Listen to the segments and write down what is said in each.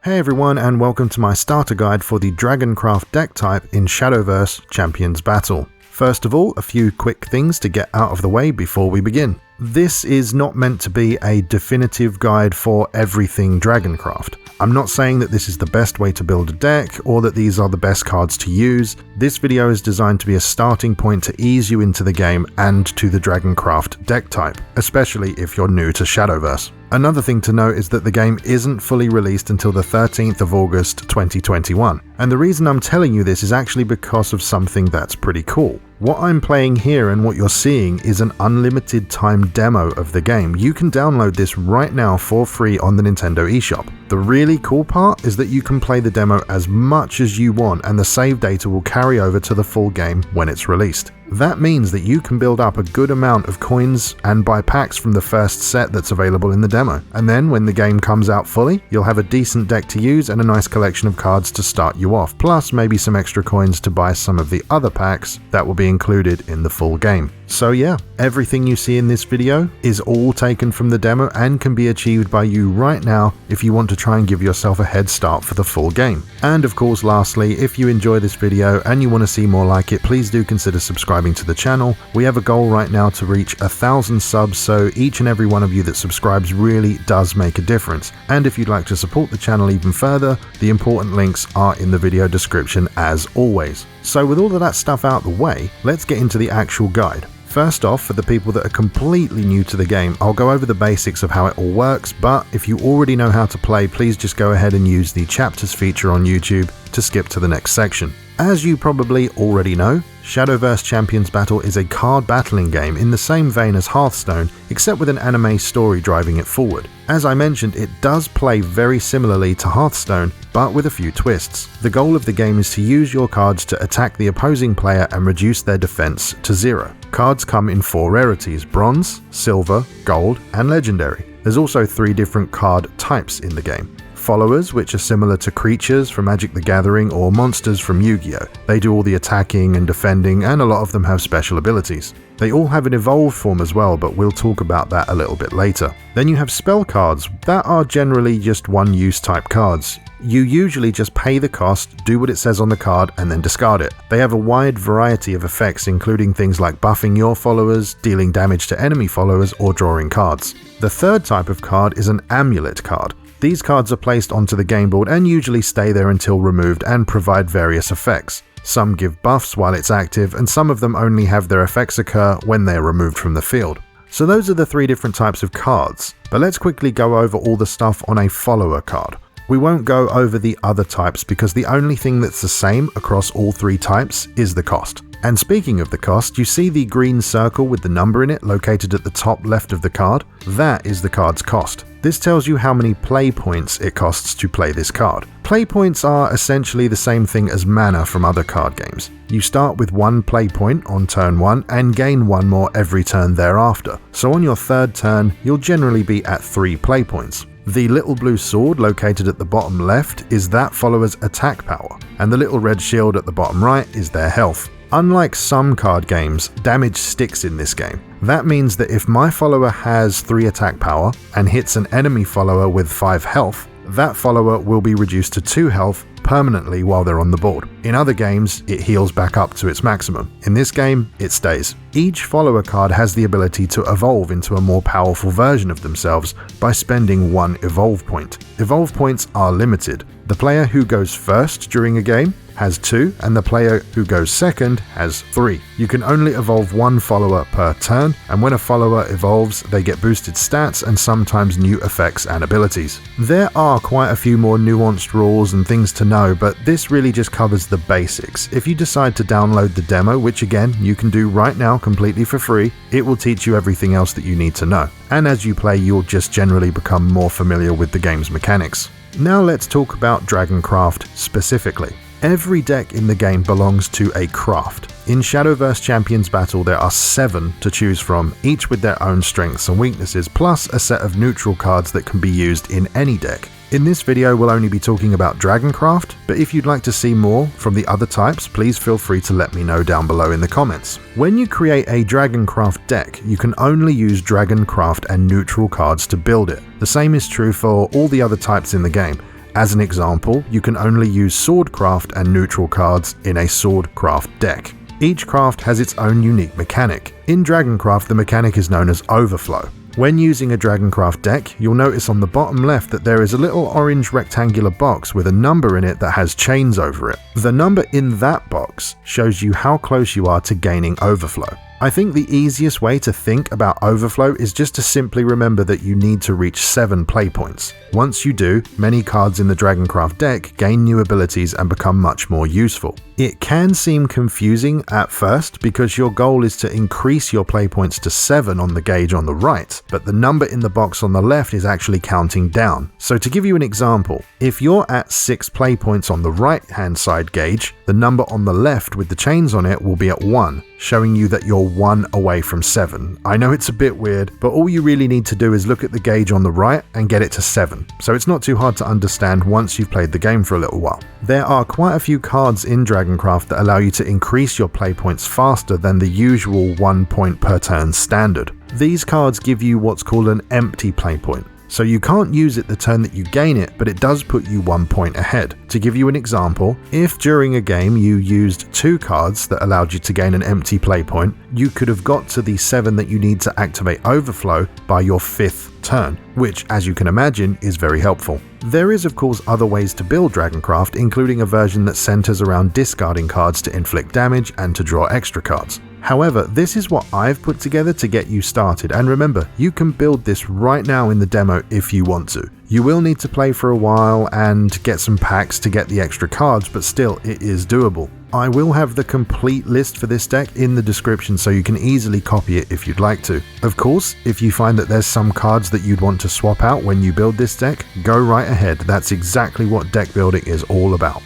Hey everyone, and welcome to my starter guide for the Dragoncraft deck type in Shadowverse Champions Battle. First of all, a few quick things to get out of the way before we begin. This is not meant to be a definitive guide for everything Dragoncraft. I'm not saying that this is the best way to build a deck or that these are the best cards to use. This video is designed to be a starting point to ease you into the game and to the Dragoncraft deck type, especially if you're new to Shadowverse. Another thing to note is that the game isn't fully released until the 13th of August 2021, and the reason I'm telling you this is actually because of something that's pretty cool. What I'm playing here and what you're seeing is an unlimited time demo of the game. You can download this right now for free on the Nintendo eShop. The really cool part is that you can play the demo as much as you want and the save data will carry over to the full game when it's released. That means that you can build up a good amount of coins and buy packs from the first set that's available in the demo. And then when the game comes out fully, you'll have a decent deck to use and a nice collection of cards to start you off, plus maybe some extra coins to buy some of the other packs that will be included in the full game. So yeah, everything you see in this video is all taken from the demo and can be achieved by you right now if you want to try and give yourself a head start for the full game. And of course, lastly, if you enjoy this video and you want to see more like it, please do consider subscribing to the channel. We have a goal right now to reach 1,000 subs, so each and every one of you that subscribes really does make a difference. And if you'd like to support the channel even further, the important links are in the video description as always. So with all of that stuff out the way, let's get into the actual guide. First off, for the people that are completely new to the game, I'll go over the basics of how it all works, but if you already know how to play, please just go ahead and use the chapters feature on YouTube to skip to the next section. As you probably already know, Shadowverse Champions Battle is a card battling game in the same vein as Hearthstone, except with an anime story driving it forward. As I mentioned, it does play very similarly to Hearthstone, but with a few twists. The goal of the game is to use your cards to attack the opposing player and reduce their defense to 0. Cards come in 4 rarities: bronze, silver, gold, and legendary. There's also 3 different card types in the game. Followers, which are similar to creatures from Magic the Gathering or monsters from Yu-Gi-Oh! They do all the attacking and defending, and a lot of them have special abilities. They all have an evolved form as well, but we'll talk about that a little bit later. Then you have spell cards that are generally just one-use type cards. You usually just pay the cost, do what it says on the card, and then discard it. They have a wide variety of effects, including things like buffing your followers, dealing damage to enemy followers, or drawing cards. The third type of card is an amulet card. These cards are placed onto the game board and usually stay there until removed and provide various effects. Some give buffs while it's active, and some of them only have their effects occur when they are removed from the field. So those are the 3 different types of cards, but let's quickly go over all the stuff on a follower card. We won't go over the other types because the only thing that's the same across all 3 types is the cost. And speaking of the cost, you see the green circle with the number in it located at the top left of the card? That is the card's cost. This tells you how many play points it costs to play this card. Play points are essentially the same thing as mana from other card games. You start with 1 play point on turn 1 and gain 1 more every turn thereafter. So on your 3rd turn, you'll generally be at 3 play points. The little blue sword located at the bottom left is that follower's attack power, and the little red shield at the bottom right is their health. Unlike some card games, damage sticks in this game. That means that if my follower has 3 attack power and hits an enemy follower with 5 health, that follower will be reduced to 2 health permanently while they're on the board. In other games, it heals back up to its maximum. In this game, it stays. Each follower card has the ability to evolve into a more powerful version of themselves by spending 1 evolve point. Evolve points are limited. The player who goes first during a game has 2, and the player who goes second has 3. You can only evolve 1 follower per turn, and when a follower evolves, they get boosted stats and sometimes new effects and abilities. There are quite a few more nuanced rules and things to know, but this really just covers the basics. If you decide to download the demo, which again you can do right now completely for free, it will teach you everything else that you need to know. And as you play, you'll just generally become more familiar with the game's mechanics. Now let's talk about Dragoncraft specifically. Every deck in the game belongs to a craft. In Shadowverse Champions Battle there are 7 to choose from, each with their own strengths and weaknesses, plus a set of neutral cards that can be used in any deck. In this video we'll only be talking about Dragoncraft, but if you'd like to see more from the other types, please feel free to let me know down below in the comments. When you create a Dragoncraft deck, you can only use Dragoncraft and neutral cards to build it. The same is true for all the other types in the game. As an example, you can only use Swordcraft and neutral cards in a Swordcraft deck. Each craft has its own unique mechanic. In Dragoncraft, the mechanic is known as Overflow. When using a Dragoncraft deck, you'll notice on the bottom left that there is a little orange rectangular box with a number in it that has chains over it. The number in that box shows you how close you are to gaining Overflow. I think the easiest way to think about Overflow is just to simply remember that you need to reach 7 play points. Once you do, many cards in the Dragoncraft deck gain new abilities and become much more useful. It can seem confusing at first because your goal is to increase your play points to 7 on the gauge on the right, but the number in the box on the left is actually counting down. So to give you an example, if you're at 6 play points on the right hand side gauge, the number on the left with the chains on it will be at 1, showing you that you're 1 away from 7. I know it's a bit weird, but all you really need to do is look at the gauge on the right and get it to 7. So it's not too hard to understand once you've played the game for a little while. There are quite a few cards in Dragoncraft that allow you to increase your play points faster than the usual 1 point per turn standard. These cards give you what's called an empty play point. So you can't use it the turn that you gain it, but it does put you 1 point ahead. To give you an example, if during a game you used 2 cards that allowed you to gain an empty play point, you could have got to the 7 that you need to activate Overflow by your 5th turn, which, as you can imagine, is very helpful. There is of course other ways to build Dragoncraft, including a version that centers around discarding cards to inflict damage and to draw extra cards. However, this is what I've put together to get you started, and remember, you can build this right now in the demo if you want to. You will need to play for a while and get some packs to get the extra cards, but still, it is doable. I will have the complete list for this deck in the description so you can easily copy it if you'd like to. Of course, if you find that there's some cards that you'd want to swap out when you build this deck, go right ahead. That's exactly what deck building is all about.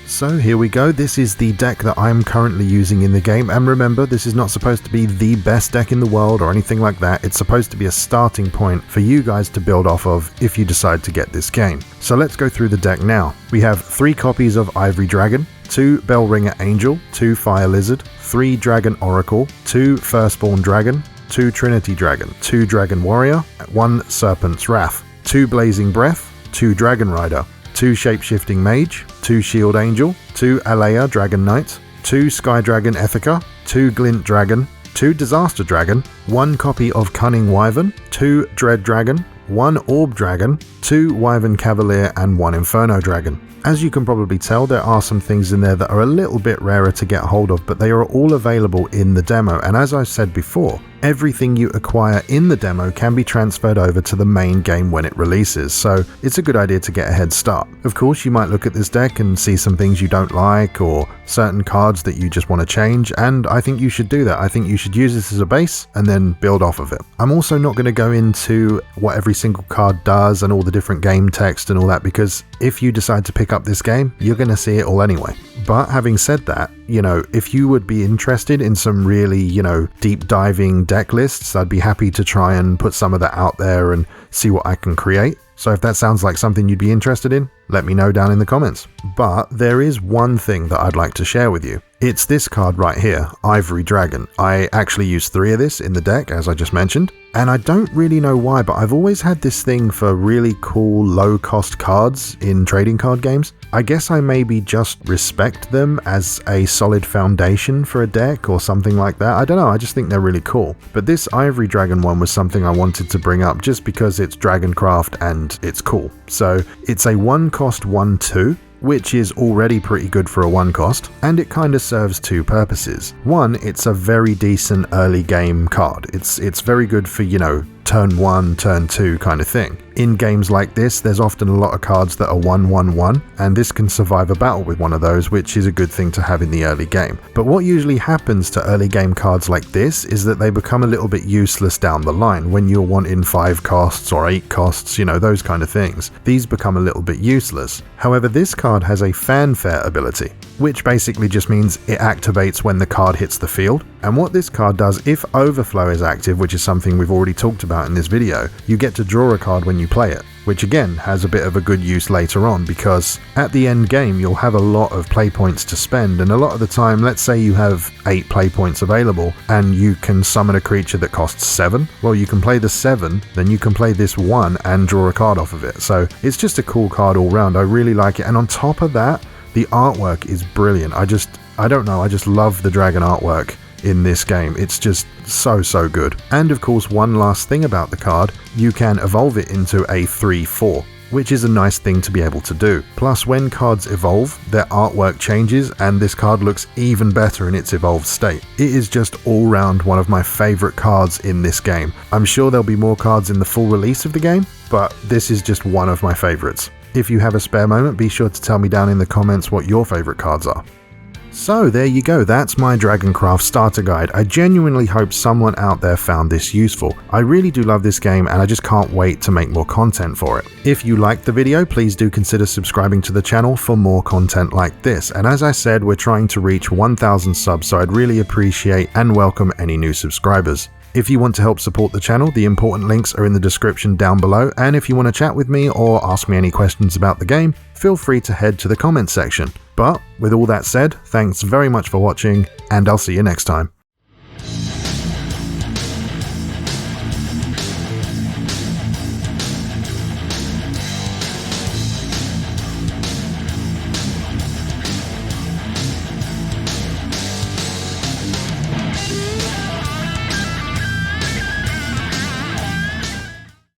So here we go, this is the deck that I'm currently using in the game, and remember, this is not supposed to be the best deck in the world or anything like that. It's supposed to be a starting point for you guys to build off of if you decide to get this game. So let's go through the deck now. We have 3 copies of Ivory Dragon, 2 Bellringer Angel, 2 Fire Lizard, 3 Dragon Oracle, 2 Firstborn Dragon, 2 Trinity Dragon, 2 Dragon Warrior, 1 Serpent Wrath, 2 Blazing Breath, 2 Dragonrider, 2 Shapeshifting Mage, 2 Shield Angel, 2 Aiela Dragon Knight, 2 Sky Dragon Ethica, 2 Glint Dragon, 2 Disaster Dragon, 1 copy of Cunning Wyvern, 2 Dread Dragon, 1 Orb Dragon, 2 Wyvern Cavalier, and 1 Inferno Dragon. As you can probably tell, there are some things in there that are a little bit rarer to get hold of, but they are all available in the demo, and as I said before, everything you acquire in the demo can be transferred over to the main game when it releases, so it's a good idea to get a head start. Of course, you might look at this deck and see some things you don't like or certain cards that you just want to change, and I think you should do that. I think you should use this as a base and then build off of it. I'm also not going to go into what every single card does and all the different game text and all that, because if you decide to pick up this game, you're going to see it all anyway. But having said that, if you would be interested in some really, deep diving deck lists, I'd be happy to try and put some of that out there and see what I can create. So if that sounds like something you'd be interested in, let me know down in the comments. But there is one thing that I'd like to share with you. It's this card right here, Ivory Dragon. I actually use 3 of this in the deck, as I just mentioned, and I don't really know why, but I've always had this thing for really cool low-cost cards in trading card games. I guess I maybe just respect them as a solid foundation for a deck or something like that. I don't know, I just think they're really cool. But this Ivory Dragon one was something I wanted to bring up just because it's Dragoncraft and it's cool. So it's a 1-cost 1/2, which is already pretty good for a 1-cost, and it kind of serves 2 purposes. One, it's a very decent early game card. It's very good for, turn 1, turn 2 kind of thing. In games like this, there's often a lot of cards that are 1/1/1, and this can survive a battle with one of those, which is a good thing to have in the early game. But what usually happens to early game cards like this is that they become a little bit useless down the line when you're wanting 5 costs or 8 costs, those kind of things. These become a little bit useless. However, this card has a fanfare ability, which basically just means it activates when the card hits the field. And what this card does, if Overflow is active, which is something we've already talked about in this video, you get to draw a card when you play it, which again has a bit of a good use later on, because at the end game you'll have a lot of play points to spend, and a lot of the time, let's say you have 8 play points available and you can summon a creature that costs 7, well, you can play the 7, then you can play this 1 and draw a card off of it. So it's just a cool card all round. I really like it, and on top of that, the artwork is brilliant. I don't know, I just love the dragon artwork in this game. It's just so good. And of course, one last thing about the card, you can evolve it into a 3/4, which is a nice thing to be able to do. Plus, when cards evolve, their artwork changes and this card looks even better in its evolved state. It is just all round one of my favorite cards in this game. I'm sure there'll be more cards in the full release of the game, but this is just one of my favorites. If you have a spare moment, be sure to tell me down in the comments what your favorite cards are. So there you go, that's my Dragoncraft starter guide. I genuinely hope someone out there found this useful. I really do love this game and I just can't wait to make more content for it. If you liked the video, please do consider subscribing to the channel for more content like this. And as I said, we're trying to reach 1,000 subs, so I'd really appreciate and welcome any new subscribers. If you want to help support the channel, the important links are in the description down below, and if you want to chat with me or ask me any questions about the game, feel free to head to the comments section. But with all that said, thanks very much for watching, and I'll see you next time.